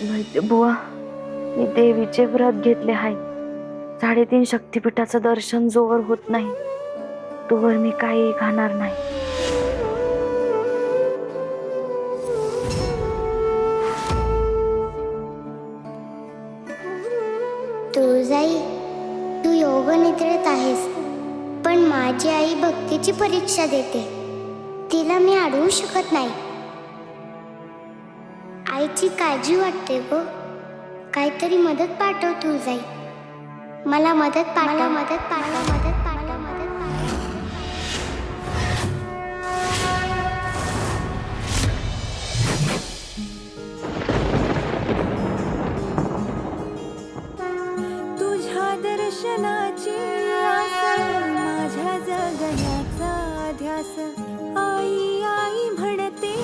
वैद्य बुवा, मी देवीचे व्रत घेतले आहे. 3.5 शक्तिपीठाचं दर्शन जोवर होत नाही तोवर मी काही खाणार नाही. तुळजाई, तू योगनिद्रेत आहेस, पण माझी आई भक्तीची परीक्षा देते. तिला मी अडवू शकत नाही. आईची काळजी वाटते गो. काहीतरी मदत पाठव तुळजाई. मला मदत पाठव, मदत पाठव, मदत पाठव, मदत पाठव. तुझ्या दर्शनाची आस, माझ्या जगण्याचा ध्यास. आई आई म्हणते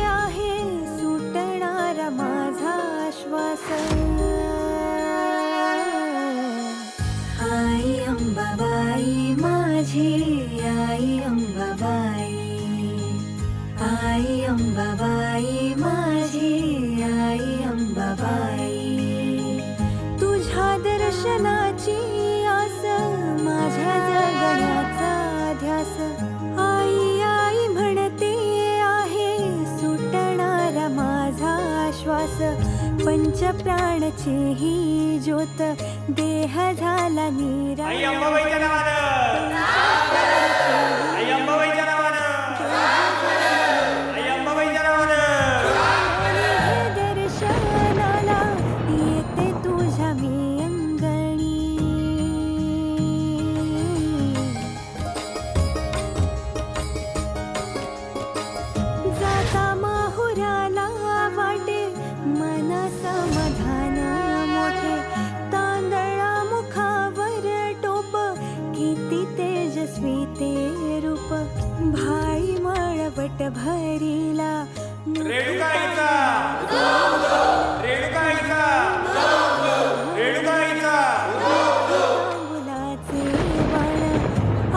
आहे, सुटणारा माझा श्वास. आई अंबाबाई माझी, आई अंबाबाई. आई अंबाबाई माझी, आई अंबाबाई. तुझ्या दर्शनाची आस, माझ्या जगण्याचा ध्यास. आई आई म्हणते आहे, सुटणारा माझा श्वास. पंचप्राणची ही ज्योत, देह झाला निरा. आई अंबाबाईच्या नावानं, आई अंबाबाईच्या नावानं, आई अंबाबाईच्या नावानं. दर्शनाला येते तुझ्या मी अंगणी. जाता माहुराला वाटे, मन समाधान मोठे. तांदळा मुखावर टोप, किती तेजस्वी ते रूप. भाई मळवट भरीला, रेणुकाईचा, रेणुकाईचा, रेणुकाईचा. मुलाचे बाळ,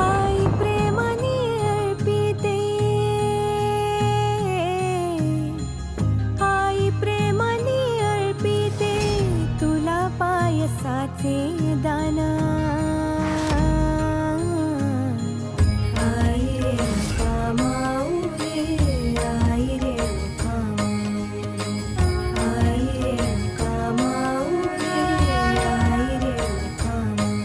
आई प्रेमाने अर्पिते. आई प्रेमाने अर्पिते, तुला पायसाचे दान. आई रेणुका माऊ रे, आई रेणुका माऊ. आई रेणुका माऊ रे, आई रेणुका माऊ.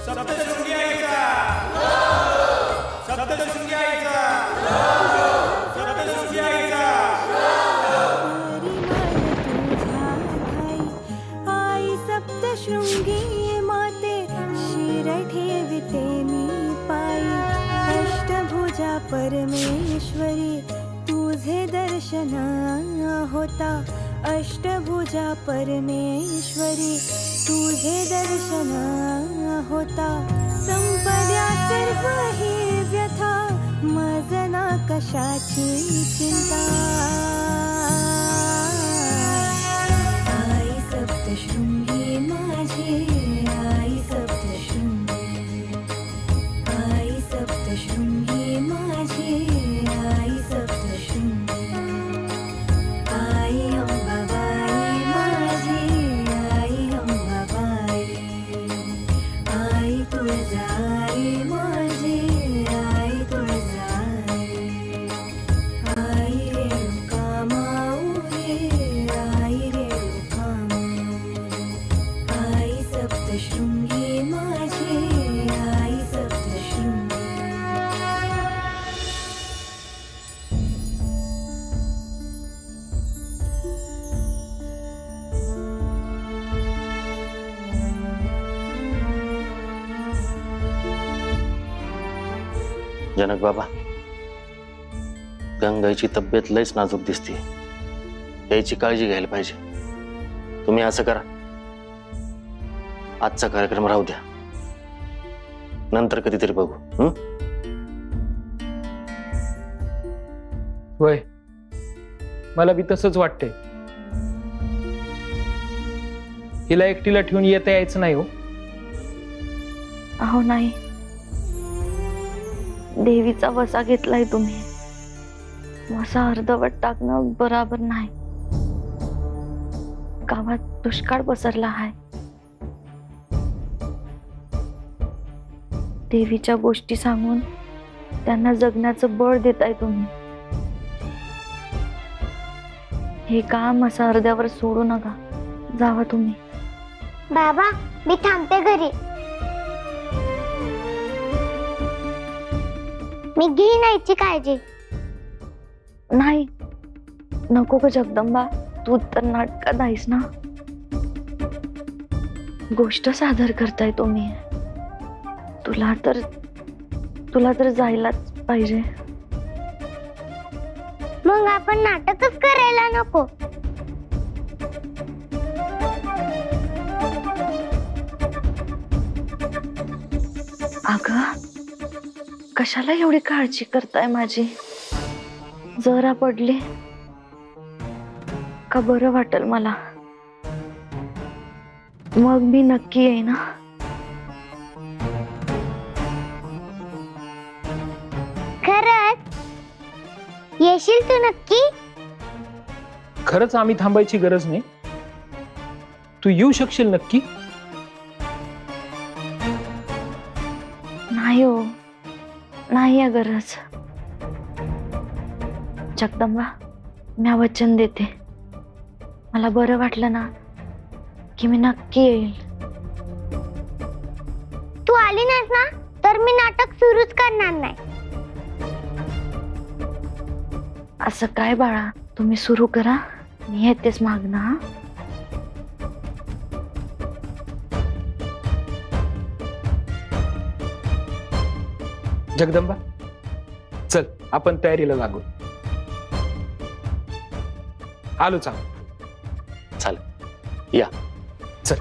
सप्तशृंगी आईचा, सप्तशृंगी आईचा, सप्तशृंगी आईचा. परिमळ तुझ्या ठाई, आई सप्तशृंगी माते. शिर ठेविते मी पायी, अष्टभुजा परमेश्वरी. तुझे दर्शन होता, अष्टभुजा परमेश्वरी. तुझे दर्शन होता, संपद्या सर्व ही व्यथा. मजना कशाची चिंता. आई सप्तशृंगी माझी, आई सप्तशृंगी. आई सप्तशृंगी माझी, आई सप्तशृंगी. आई अंबाबाई माझी, आई अंबाबाई. आई तुळजाई माझी, आई तुळजाई. आई रेणुका माऊ रे, आई रेणुका माऊ. आई सप्तशृंगी माझी, आई सप्तशृंगी. जनक बाबा, गंगाईची तब्येत लयच नाजूक दिसते. याची काळजी घ्यायला पाहिजे. तुम्ही असं करा, आजचा कार्यक्रम राहू द्या, नंतर कधीतरी बघू. होय, मला बी तसंच वाटतंय. हिला एकटीला ठेवून येता यायचं नाही हो. अहो नाही, देवीचा वसा घेतलाय तुम्ही. वसा अर्धवट टाकणं बराबर नाही. गावात दुष्काळ पसरला आहे. देवीच्या गोष्टी सांगून त्यांना जगण्याचं बळ देताय तुम्ही. हे काम असं अर्ध्यावर सोडू नका. जावा तुम्ही. बाबा मी थांबते घरी. मी घेईन आईची काळजी. नाही, नको ग जगदंबा. तू तर नाटकात आहेस ना. गोष्ट सादर करताय तुम्ही. तुला तर जायलाच पाहिजे. मग आपण नाटकच करायला नको. अगं, कशाला एवढी काळजी करताय माझी? जरा पडले का बरं वाटेल मला. मग मी नक्की येईन ना. खरंच येशील तू नक्की? खरंच आम्ही थांबायची गरज नाही. तू येऊ शकशील नक्की? नाही हो, नाही आहे गरज. जगदंबा, मी वचन देते. मला बरं वाटलं ना की मी नक्की येईल. तू आली नाहीस ना तर मी नाटक सुरूच करणार नाही. असं काय बाळा, तुम्ही सुरू करा. मी येतेच मागणं. हा, जगदंबा, चल आपण तयारीला लागू. आलो चाल. चालेल, या. चल.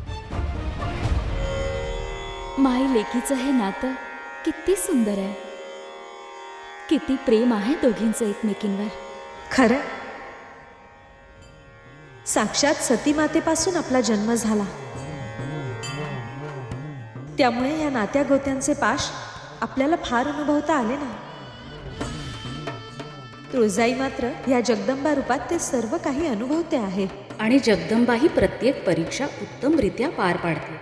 माई लेकीचं हे नातं किती सुंदर आहे. किती प्रेम आहे दोघींचं एकमेकींवर. खरं साक्षात सती मातेपासून आपला जन्म झाला. त्यामुळे या नात्या गोत्यांचे पाश आपल्याला फार अनुभवता आले ना. तुळजाई मात्र या जगदंबा रूपात ते सर्व काही अनुभवते आहे. आणि जगदंबा ही प्रत्येक परीक्षा उत्तमरित्या पार पाडते.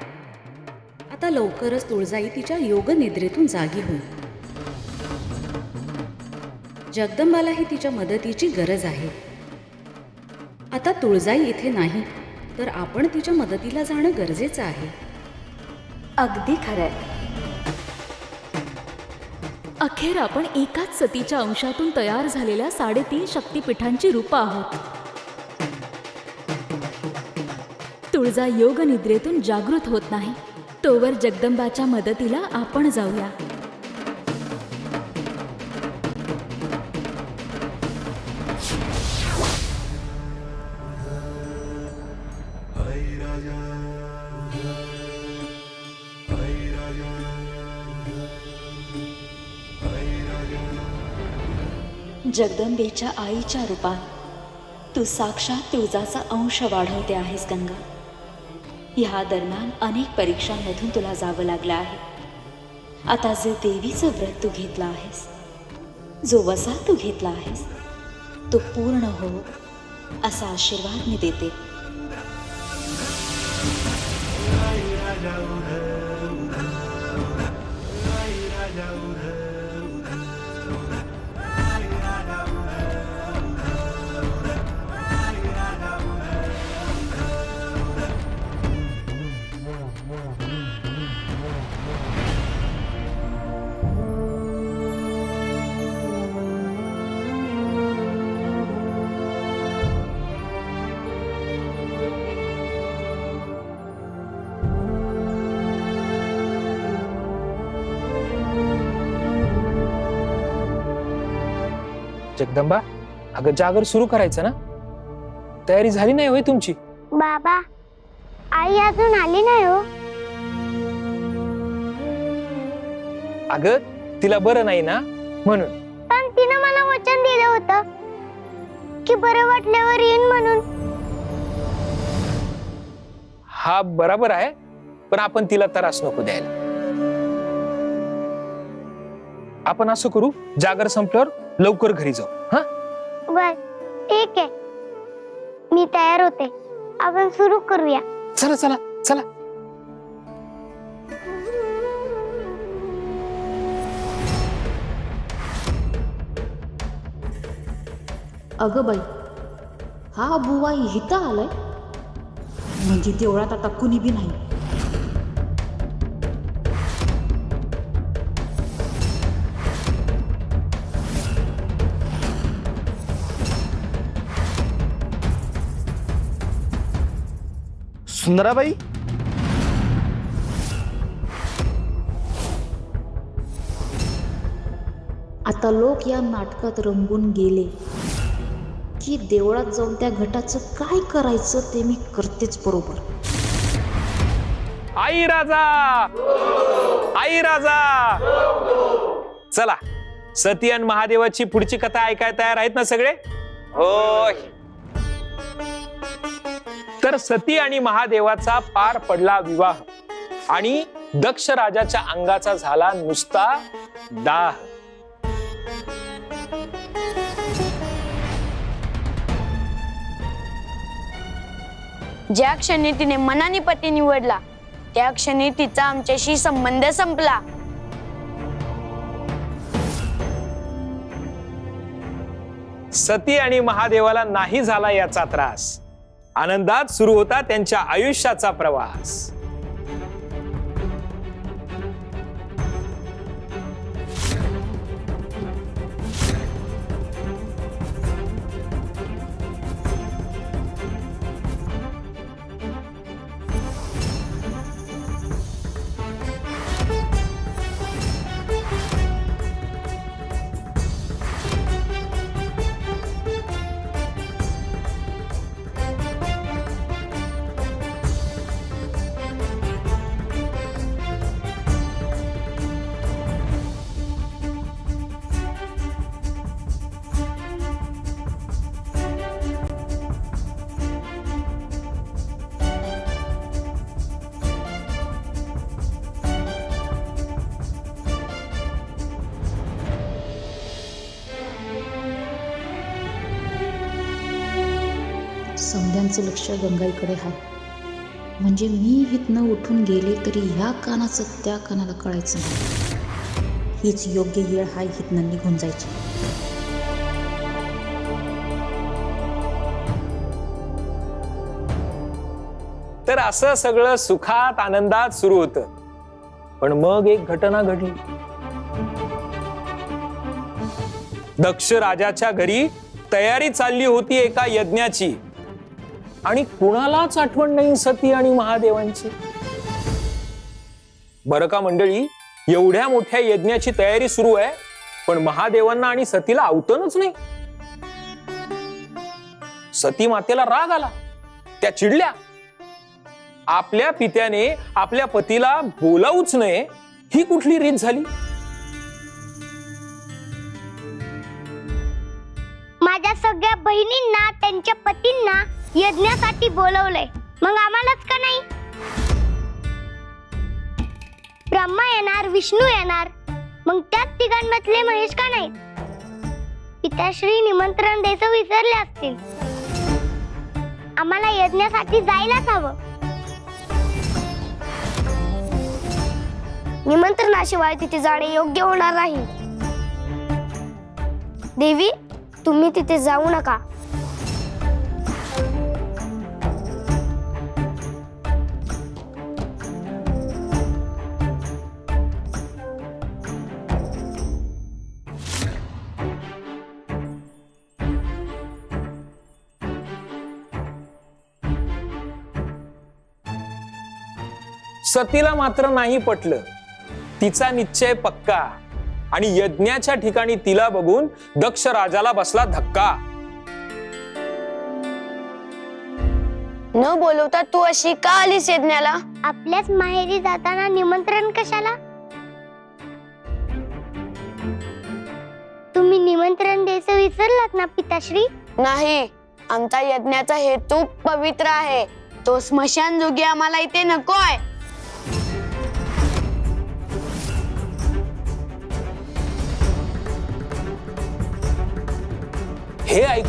आता लवकरच तुळजाई तिच्या योगनिद्रेतून जागी होईल. जगदंबालाही तिच्या मदतीची गरज आहे. आता तुळजाई इथे नाही तर आपण तिच्या मदतीला जाणं गरजेचं आहे. अगदी खरंय. अखेर आपण एकाच सतीच्या अंशातून तयार झालेल्या 3.5 शक्तिपीठांची रूपं आहोत. तुळजा योग निद्रेतून जागृत होत नाही तोवर जगदंबाच्या मदतीला आपण जाऊया. जगदंबेच्या आईच्या रूपात तू साक्षात तुळजाचा अंश वाढवते आहेस गंगा. ह्या दरम्यान अनेक परीक्षांमधून तुला जावं लागलं आहे. आता जे देवीचं व्रत तू घेतलं आहेस, जो वसा तू घेतला आहेस, तो पूर्ण हो असा आशीर्वाद मी देते. जगदंबा, अगं जागर सुरू करायचं ना. तयारी झाली नाही होय तुमची? बाबा आई अजून आली नाही हो. अगं तिला बरं नाही ना म्हणून. पण तिनं मला वचन दिलं होतं की बरं वाटल्यावर येईन म्हणून. हा बरोबर आहे, पण आपण तिला त्रास नको द्यायला. आपण असं करू, जागर संपल्यावर लवकर घरी जाऊ. हा, बर, ठीक आहे. मी तयार होते. आपण सुरू करूया. चला चला चला. अगं बाई, हा बुवा इथं आलाय म्हणजे देवळात आता कुणी बी नाही. सुंदराबाई, आता लोक या नाटकात रंगून गेले की देवळात जाऊन त्या घटाचं काय करायचं ते मी करतेच बरोबर. आई राजा, आई राजा. चला, सती आणि महादेवाची पुढची कथा ऐकाय तयार आहेत ना सगळे? होय. तर सती आणि महादेवाचा पार पडला विवाह आणि दक्ष राजाच्या अंगाचा झाला नुसता दाह. ज्या क्षणी तिने मनाने पती निवडला त्या क्षणी तिचा आमच्याशी संबंध संपला. सती आणि महादेवाला नाही झाला याचा त्रास. आनंदात सुरू होता त्यांच्या आयुष्याचा प्रवास. समद्यांचं लक्ष गंगाईकडे आहे म्हणजे मी इथनं उठून गेले तरी ह्या कानाचं त्या कानाला कळायचं नाही. हीच योग्य वेळ हाय इथनं निघून जायची. तर असं सगळं सुखात आनंदात सुरू होतं. पण मग एक घटना घडली. दक्ष राजाच्या घरी तयारी चालली होती एका यज्ञाची आणि कुणालाच आठवण नाही सती आणि महादेवांची. बरं का मंडळी, एवढ्या मोठ्या यज्ञाची तयारी सुरू आहे पण महादेवांना आणि सतीला आवतनच नाही. सती मातेला राग आला, त्या चिडल्या. आपल्या पित्याने आपल्या पतीला बोलावूच नये ही कुठली रीत झाली? माझ्या सगळ्या बहिणींना त्यांच्या पतींना यज्ञासाठी बोलवलंय, मग आम्हालाच का नाही? ब्रह्मा येणार, विष्णू येणार, मग त्याच तिघांमधले महेश का नाही? पिताश्री निमंत्रण द्यायचं विसरले असतील. आम्हाला यज्ञासाठी जायलाच हवं. निमंत्रणाशिवाय तिथे जाणे योग्य होणार नाही. देवी, तुम्ही तिथे जाऊ नका. सतीला मात्र नाही पटलं. तिचा निश्चय पक्का आणि यज्ञाच्या ठिकाणी तिला बघून दक्ष राजाला बसला धक्का. न बोलवता तू अशी का आलीस यज्ञाला? आपल्याच माहेरी जाताना निमंत्रण कशाला? तुम्ही निमंत्रण द्यायचं विसरलात ना पिताश्री? नाही, आमचा यज्ञाचा हेतू पवित्र आहे. तो स्मशान जोगी आम्हाला इथे नकोय.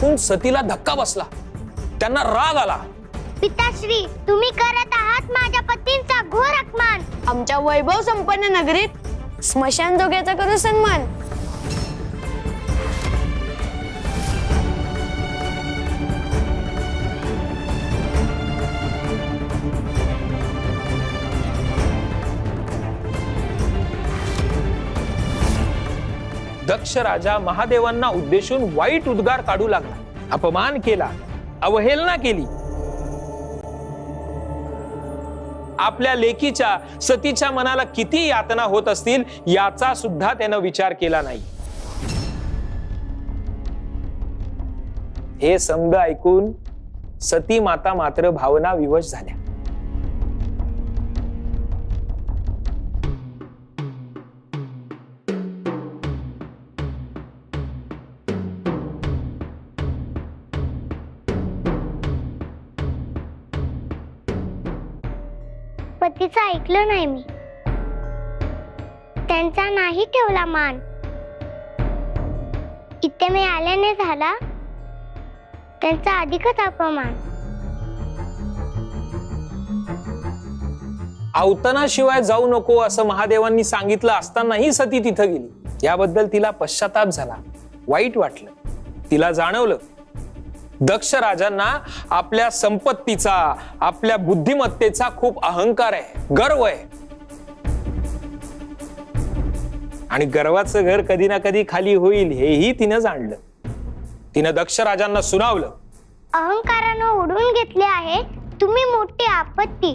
ऐकून सतीला धक्का बसला. त्यांना राग आला. पिताश्री, तुम्ही करत आहात माझ्या पतींचा घोर अपमान. आमच्या वैभव संपन्न नगरीत स्मशान जोग्याचा करू सन्मान. दक्ष राजा महादेवांना उद्देशून वाईट उद्गार काढू लागला. अपमान केला, अवहेलना केली. आपल्या लेकीच्या सतीच्या मनाला किती यातना होत असतील याचा सुद्धा त्यानं विचार केला नाही. हे समद ऐकून सती माता मात्र भावना विवश झाल्या. पतीचं ऐकलं नाही मी, त्यांचा नाही ठेवला मान. इथे मी आल्याने झाला त्यांचा अधिकच अपमान. आवतनाशिवाय जाऊ नको असं महादेवांनी सांगितलं असतानाही सती तिथं गेली. याबद्दल तिला पश्चाताप झाला, वाईट वाटलं. तिला जाणवलं दक्ष राजांना आपल्या संपत्तीचा, आपल्या बुद्धिमत्तेचा खूप अहंकार आहे, गर्व आहे. आणि गर्वाचं घर कधी ना कधी खाली होईल हेही तिनं जाणलं. तिनं दक्ष राजांना सुनावलं, अहंकारानं ओढून घेतले आहे तुम्ही मोठी आपत्ती.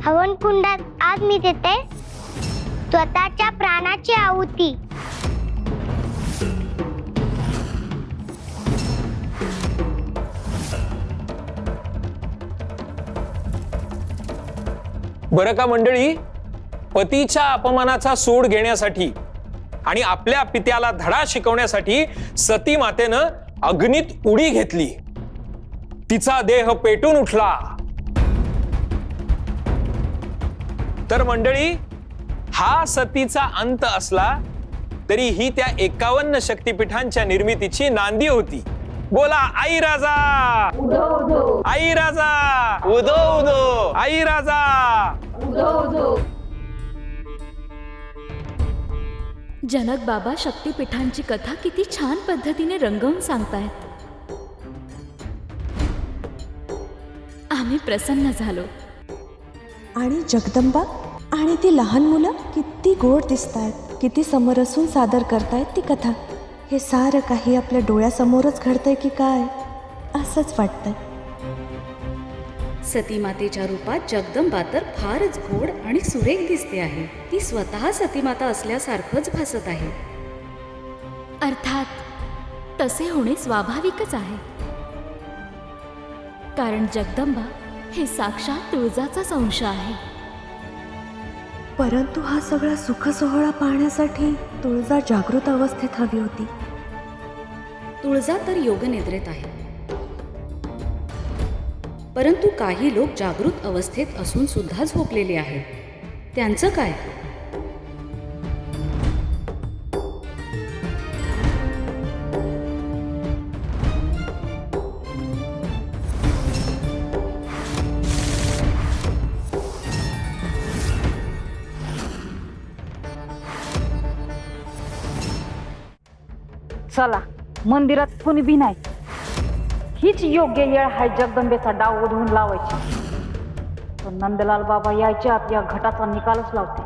हवन कुंडात आज मी देते स्वतःच्या प्राणाची आहुती. बरं का मंडळी, पतीच्या अपमानाचा सूड घेण्यासाठी आणि आपल्या पित्याला धडा शिकवण्यासाठी सती मातेनं अग्नीत उडी घेतली. तिचा देह पेटून उठला. तर मंडळी, हा सतीचा अंत असला तरी ही त्या 51 शक्तिपीठांच्या निर्मितीची नांदी होती. बोला आई राजा, आई राजा, उदो उदो, आई राजा. जनक बाबा शक्तिपीठांची कथा किती छान पद्धतीने रंगवून सांगतायत. आम्ही प्रसन्न झालो. आणि जगदंबा आणि ती लहान मुलं किती गोड दिसतायत, किती समरसून सादर करतायत ती कथा. हे सारं काही आपल्या डोळ्यासमोरच घडतंय की काय असंच वाटतंय. सतीमातेच्या रूपात जगदंबा तर फारच गोड आणि सुरेख दिसते आहे. ती स्वतः सतीमाता असल्यासारखंच भासत आहे. अर्थात तसे होणे स्वाभाविकच आहे, कारण जगदंबा हे साक्षात तुळजाचाच अंश आहे. परंतु हा सगळा सुख सोहळा पाहण्यासाठी तुळजा जागृत अवस्थेत हवी होती. तुळजा तर योगनिद्रेत आहे, परंतु काही लोक जागृत अवस्थेत असून सुद्धा झोपलेले आहेत. त्यांचं काय? चला, मंदिरात कुणी बी नाही. हीच योग्य वेळ आहे जगदंबेचा डाव उधळून लावायची. तो नंदलाल बाबा यायच्या आत या घटाचा निकालच लावते.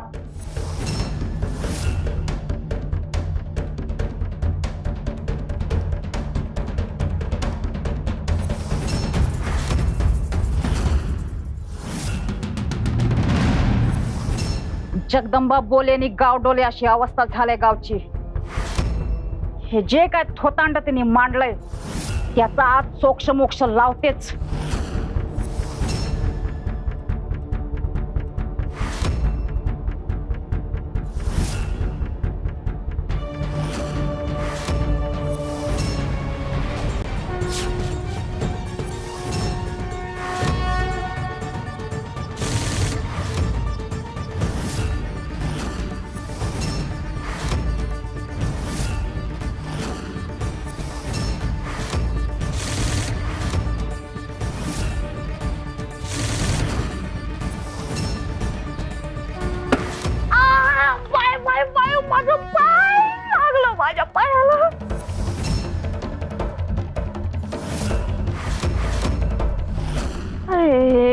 जगदंबा बोले आणि गाव डोले अशी अवस्था झाली गावची. हे जे काय थोतांड त्यांनी मांडलंय त्याचा आज सोक्ष मोक्ष लावतेच.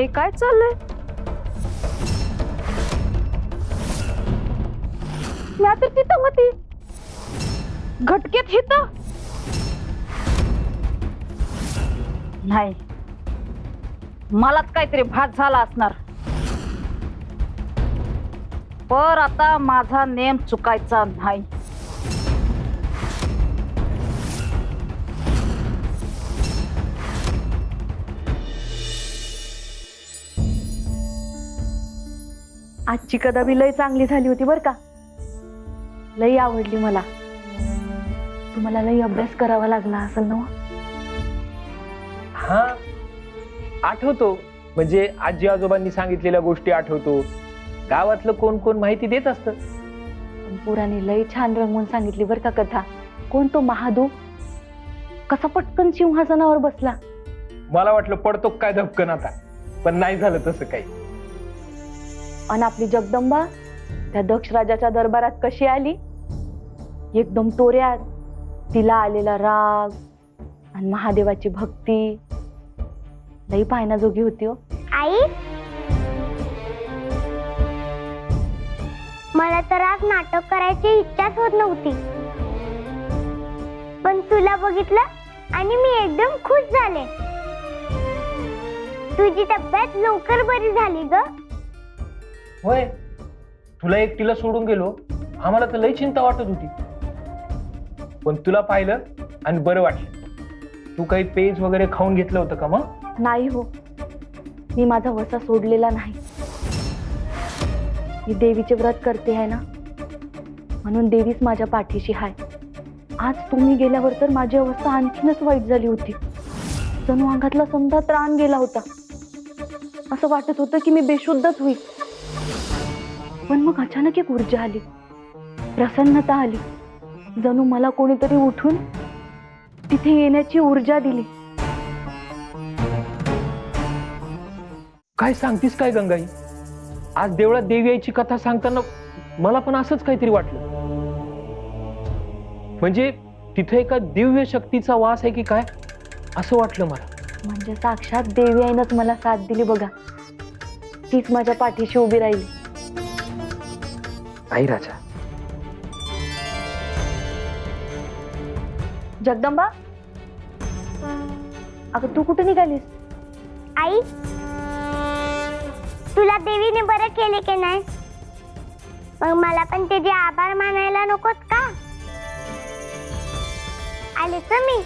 हे काय चाललंय? मी आता तिथं होती घटकेत हिथं नाही, मलाच काहीतरी भात झाला असणार. पर आता माझा नेम चुकायचा नाही. आजची कदाबी लय चांगली झाली होती बर का. लई आवडली मला. तुम्हाला लई अभ्यास करावा लागला असेल ना? हा आठवतो, म्हणजे आजी आजोबांनी सांगितलेल्या गोष्टी आठवतो. गावातलं कोण कोण माहिती देत असतं. पण पुराणी लई छान रंगवून सांगितली बर का कथा. कोण तो महादू कसा पटकन सिंहासनावर बसला. मला वाटलं पडतो काय धपकन आता, पण नाही झालं तसं काही. आणि आपली जगदंबा त्या दक्ष राजाच्या दरबारात कशी आली, एकदम तोऱ्यात. तिला आलेला राग आणि महादेवाची भक्ती लई पाहण्याजोगी होती हो. आई, मला तर आज नाटक करायची इच्छाच होत नव्हती, पण तुला बघितलं आणि मी एकदम खुश झाले. तुझी तब्येत लवकर बरी झाली ग. होय, तुला एकटीला सोडून गेलो, आम्हाला तर लई चिंता वाटत होती. पण तुला पाहिलं आणि बरं वाटलं. तू काही पेज वगैरे खाऊन घेतलं होतं का मग? नाही हो, मी माझा वसा सोडलेला नाही. मी देवीचे व्रत करते आहे ना, म्हणून देवीच माझ्या पाठीशी आहे. आज तुम्ही गेल्यावर तर माझी अवस्था आणखीनच वाईट झाली होती. जणू अंगातला समजा त्राण गेला होता. असं वाटत होतं की मी बेशुद्धच होईल. पण मग अचानक एक ऊर्जा आली, प्रसन्नता आली. जणू मला कोणीतरी उठून तिथे येण्याची ऊर्जा दिली. काय सांगतीस काय गंगाई? आज देवळात देवी यायची कथा सांगताना मला पण असंच काहीतरी वाटलं. म्हणजे तिथे एका दिव्य शक्तीचा वास आहे की काय असं वाटलं मला. म्हणजे साक्षात देवी आईनच मला साथ दिली बघा. तीच माझ्या पाठीशी उभी राहिली. आई राजा, जगदंबा, अगं तू कुठे निघालीस? आई, तुला देवीने बरं केले की नाही? मग मला पण त्याचे आभार मानायला नकोत का? आले तर मी.